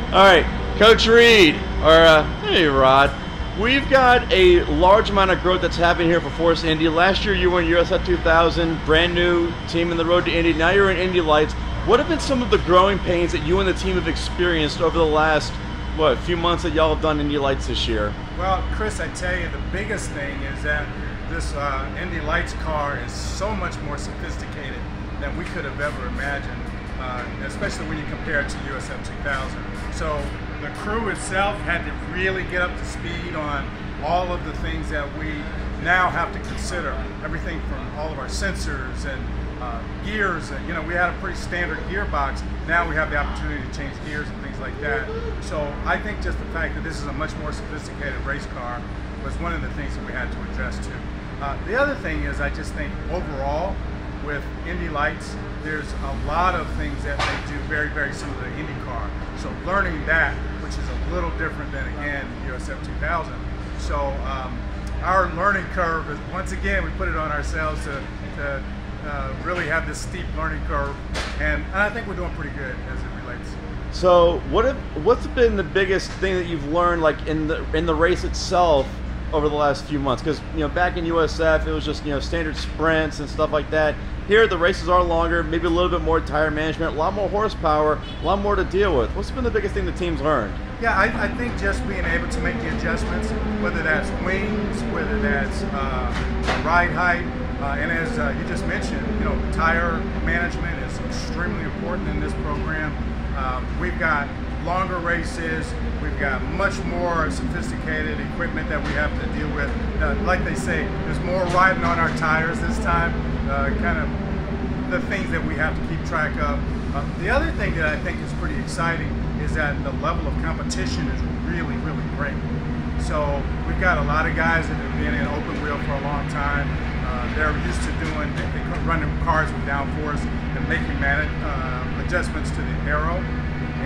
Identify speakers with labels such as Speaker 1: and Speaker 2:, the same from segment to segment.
Speaker 1: All right, Coach Reid, or hey Rod, we've got a large amount of growth that's happening here for Force Indy. Last year you were in USF2000, brand new team in the road to Indy. Now you're in Indy Lights. What have been some of the growing pains that you and the team have experienced over the last, few months that y'all have done Indy Lights this year?
Speaker 2: Well, Chris, I tell you, the biggest thing is that this Indy Lights car is so much more sophisticated than we could have ever imagined, especially when you compare it to USF2000. So the crew itself had to really get up to speed on all of the things that we now have to consider. Everything from all of our sensors and gears, and we had a pretty standard gearbox. Now we have the opportunity to change gears and things like that. So I think just the fact that this is a much more sophisticated race car was one of the things that we had to address too. The other thing is, I just think overall with Indy Lights, there's a lot of things that they do very, very similar to IndyCar. So learning that, which is a little different than, again, USF2000. So our learning curve is, once again, we put it on ourselves to really have this steep learning curve, and I think we're doing pretty good as it relates.
Speaker 1: So what's been the biggest thing that you've learned, like in the race itself, over the last few months? Because back in USF it was just standard sprints and stuff like that. Here the races are longer, maybe a little bit more tire management, a lot more horsepower, a lot more to deal with. What's been the biggest thing the team's learned?
Speaker 2: Yeah, I think just being able to make the adjustments, whether that's wings, whether that's ride height, and as you just mentioned, tire management is extremely important in this program. We've got longer races, we've got much more sophisticated equipment that we have to deal with. Like they say, there's more riding on our tires this time, kind of the things that we have to keep track of. The other thing that I think is pretty exciting is that the level of competition is really, really great. So we've got a lot of guys that have been in open wheel for a long time. They're used to doing, they run cars with downforce and making adjustments to the aero.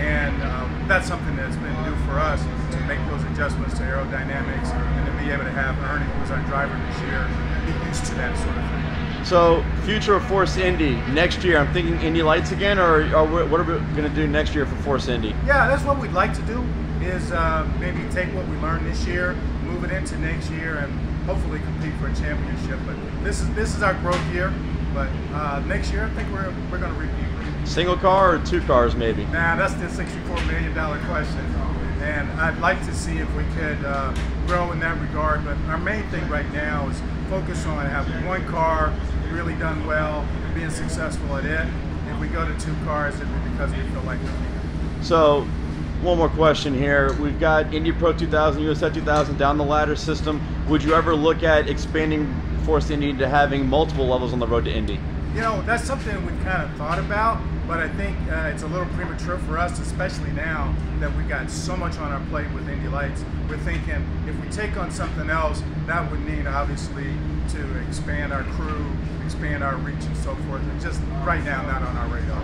Speaker 2: And that's something that's been new for us, to make those adjustments to aerodynamics and to be able to have Ernie, who's our driver this year, be used to that sort of thing.
Speaker 1: So, future of Force Indy, next year, I'm thinking Indy Lights again, or what are we going to do next year for Force Indy?
Speaker 2: Yeah, that's what we'd like to do, is maybe take what we learned this year, move it into next year, and hopefully compete for a championship. But this is our growth year, but next year I think we're going to repeat.
Speaker 1: Single car or two cars maybe?
Speaker 2: Nah, that's the $64 million question. And I'd like to see if we could grow in that regard, but our main thing right now is focus on having one car really done well, being successful at it. If we go to two cars, it'll be because we feel like it.
Speaker 1: So, one more question here. We've got Indy Pro 2000, USF 2000 down the ladder system. Would you ever look at expanding Force Indy to having multiple levels on the road to Indy?
Speaker 2: That's something we've kind of thought about, but I think it's a little premature for us, especially now that we've got so much on our plate with Indy Lights. We're thinking if we take on something else, that would need obviously to expand our crew, expand our reach and so forth. And just right now, not on our radar.